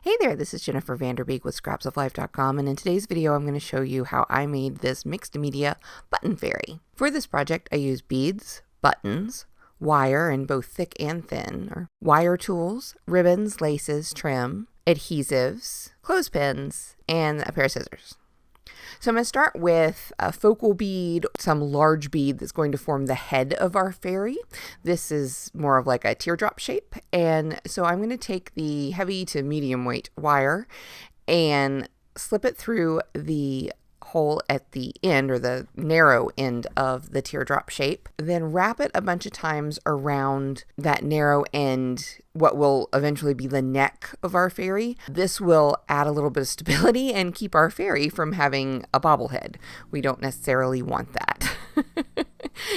Hey there, this is Jennifer Vanderbeek with scrapsoflife.com, and in today's video I'm going to show you how I made this mixed media button fairy. For this project I used beads, buttons, wire in both thick and thin, or wire tools, ribbons, laces, trim, adhesives, clothespins, and a pair of scissors. So I'm going to start with a focal bead, some large bead that's going to form the head of our fairy. This is more of like a teardrop shape. And so I'm going to take the heavy to medium weight wire and slip it through the hole at the end, or the narrow end of the teardrop shape, then wrap it a bunch of times around that narrow end, what will eventually be the neck of our fairy. This will add a little bit of stability and keep our fairy from having a bobblehead. We don't necessarily want that.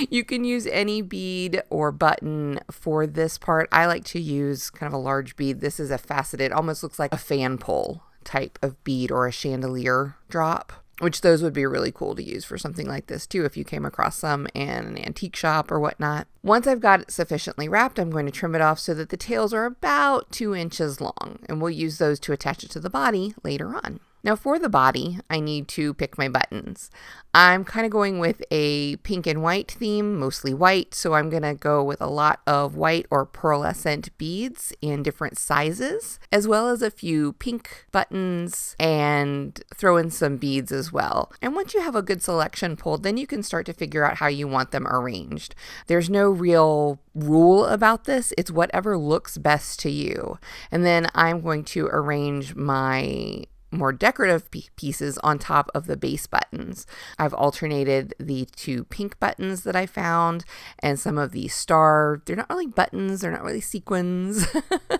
You can use any bead or button for this part. I like to use kind of a large bead. This is a faceted, almost looks like a fan pole type of bead or a chandelier drop, which those would be really cool to use for something like this too if you came across some in an antique shop or whatnot. Once I've got it sufficiently wrapped, I'm going to trim it off so that the tails are about 2 inches long, and we'll use those to attach it to the body later on. Now for the body, I need to pick my buttons. I'm kind of going with a pink and white theme, mostly white, so I'm going to go with a lot of white or pearlescent beads in different sizes, as well as a few pink buttons, and throw in some beads as well. And once you have a good selection pulled, then you can start to figure out how you want them arranged. There's no real rule about this. It's whatever looks best to you. And then I'm going to arrange my more decorative pieces on top of the base buttons. I've alternated the 2 pink buttons that I found and some of these they're not really buttons, they're not really sequins.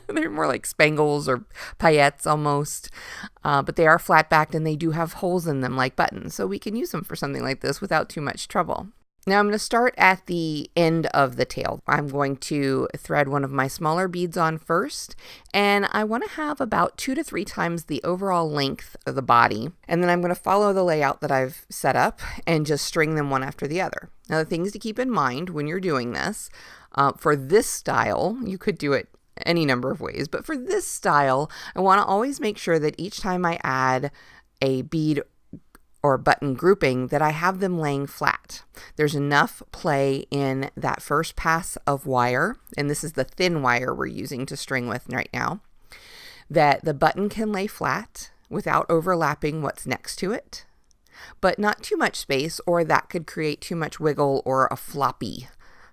They're more like spangles or paillettes almost, but they are flat backed and they do have holes in them like buttons, so we can use them for something like this without too much trouble. Now I'm going to start at the end of the tail. I'm going to thread one of my smaller beads on first, and I want to have about 2 to 3 times the overall length of the body. And then I'm going to follow the layout that I've set up and just string them one after the other. Now the things to keep in mind when you're doing this, for this style, you could do it any number of ways, but for this style, I want to always make sure that each time I add a bead or button grouping that I have them laying flat. There's enough play in that first pass of wire, and this is the thin wire we're using to string with right now, that the button can lay flat without overlapping what's next to it, but not too much space, or that could create too much wiggle or a floppy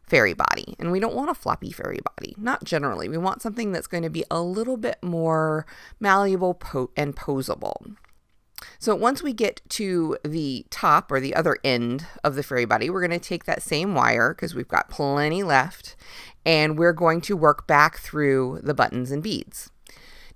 fairy body. And we don't want a floppy fairy body, not generally. We want something that's going to be a little bit more malleable and posable. So once we get to the top or the other end of the fairy body, we're going to take that same wire, because we've got plenty left, and we're going to work back through the buttons and beads.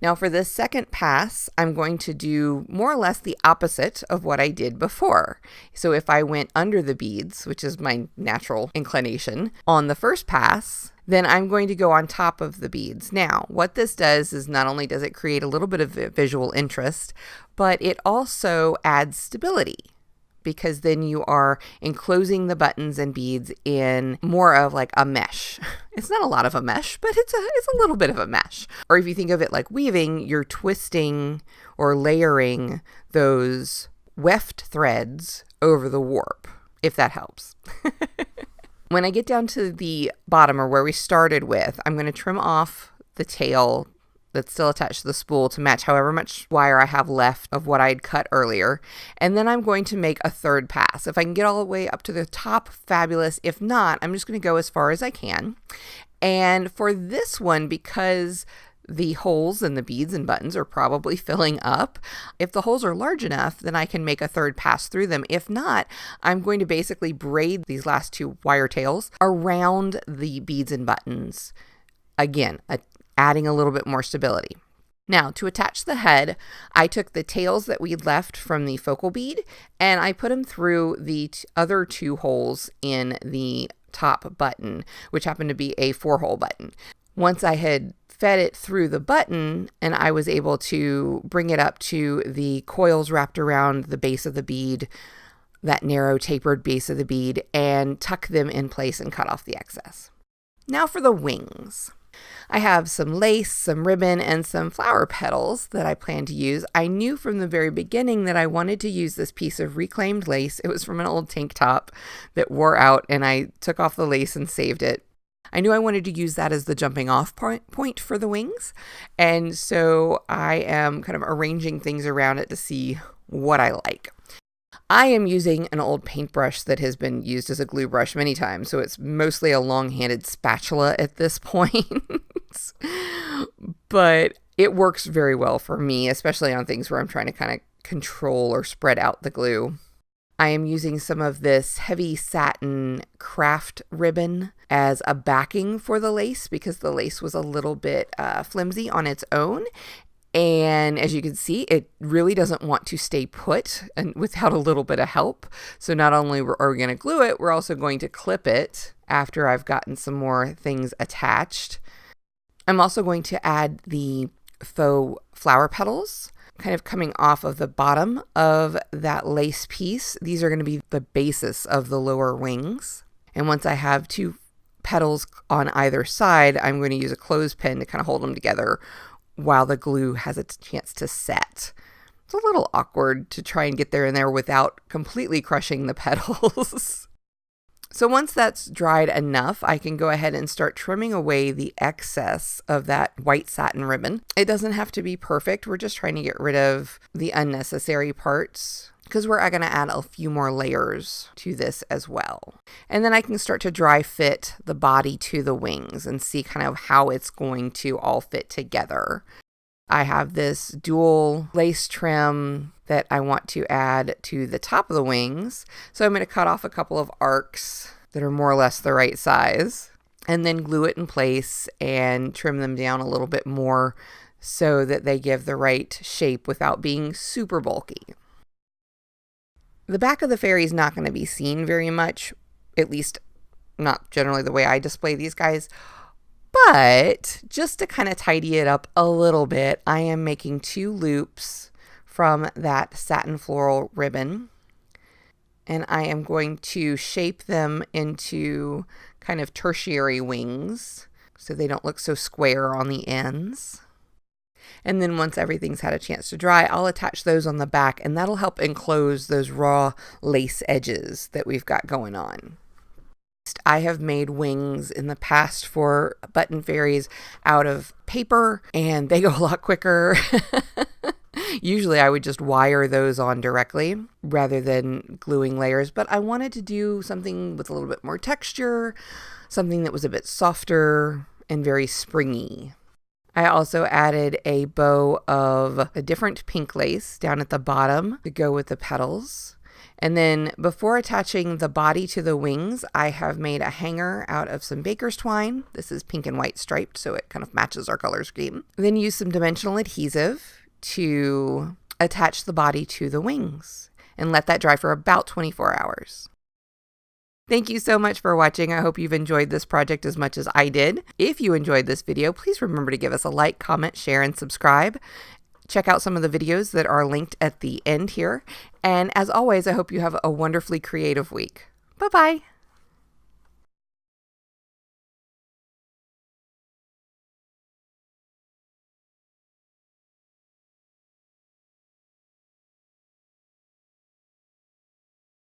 Now for this second pass, I'm going to do more or less the opposite of what I did before. So if I went under the beads, which is my natural inclination, on the first pass, then I'm going to go on top of the beads. Now, what this does is not only does it create a little bit of visual interest, but it also adds stability, because then you are enclosing the buttons and beads in more of like a mesh. It's not a lot of a mesh, but it's a little bit of a mesh. Or if you think of it like weaving, you're twisting or layering those weft threads over the warp, if that helps. When I get down to the bottom, or where we started with, I'm going to trim off the tail that's still attached to the spool to match however much wire I have left of what I'd cut earlier. And then I'm going to make a third pass. If I can get all the way up to the top, fabulous. If not, I'm just going to go as far as I can. And for this one, because the holes in the beads and buttons are probably filling up, if the holes are large enough, then I can make a third pass through them. If not, I'm going to basically braid these last 2 wire tails around the beads and buttons. Again, adding a little bit more stability. Now, to attach the head, I took the tails that we'd left from the focal bead and I put them through the other 2 holes in the top button, which happened to be a 4-hole button. Once I had fed it through the button and I was able to bring it up to the coils wrapped around the base of the bead, that narrow tapered base of the bead, and tuck them in place and cut off the excess. Now for the wings. I have some lace, some ribbon, and some flower petals that I plan to use. I knew from the very beginning that I wanted to use this piece of reclaimed lace. It was from an old tank top that wore out, and I took off the lace and saved it. I knew I wanted to use that as the jumping off point for the wings, and so I am kind of arranging things around it to see what I like. I am using an old paintbrush that has been used as a glue brush many times, so it's mostly a long-handled spatula at this point. But it works very well for me, especially on things where I'm trying to kind of control or spread out the glue. I am using some of this heavy satin craft ribbon as a backing for the lace because the lace was a little bit flimsy on its own. And as you can see, it really doesn't want to stay put and without a little bit of help. So not only are we going to glue it, we're also going to clip it after I've gotten some more things attached. I'm also going to add the faux flower petals kind of coming off of the bottom of that lace piece. These are going to be the basis of the lower wings. And once I have 2 petals on either side, I'm going to use a clothespin to kind of hold them together while the glue has a chance to set. It's a little awkward to try and get there in there without completely crushing the petals. So once that's dried enough, I can go ahead and start trimming away the excess of that white satin ribbon. It doesn't have to be perfect. We're just trying to get rid of the unnecessary parts because we're going to add a few more layers to this as well. And then I can start to dry fit the body to the wings and see kind of how it's going to all fit together. I have this dual lace trim that I want to add to the top of the wings. So I'm going to cut off a couple of arcs that are more or less the right size and then glue it in place and trim them down a little bit more so that they give the right shape without being super bulky. The back of the fairy is not going to be seen very much, at least not generally the way I display these guys. But just to kind of tidy it up a little bit, I am making 2 loops from that satin floral ribbon. And I am going to shape them into kind of tertiary wings so they don't look so square on the ends. And then once everything's had a chance to dry, I'll attach those on the back, and that'll help enclose those raw lace edges that we've got going on. I have made wings in the past for button fairies out of paper, and they go a lot quicker. Usually I would just wire those on directly rather than gluing layers, but I wanted to do something with a little bit more texture, something that was a bit softer and very springy. I also added a bow of a different pink lace down at the bottom to go with the petals. And then before attaching the body to the wings, I have made a hanger out of some baker's twine. This is pink and white striped, so it kind of matches our color scheme. Then use some dimensional adhesive to attach the body to the wings and let that dry for about 24 hours. Thank you so much for watching. I hope you've enjoyed this project as much as I did. If you enjoyed this video, please remember to give us a like, comment, share, and subscribe. Check out some of the videos that are linked at the end here. And as always, I hope you have a wonderfully creative week. Bye-bye.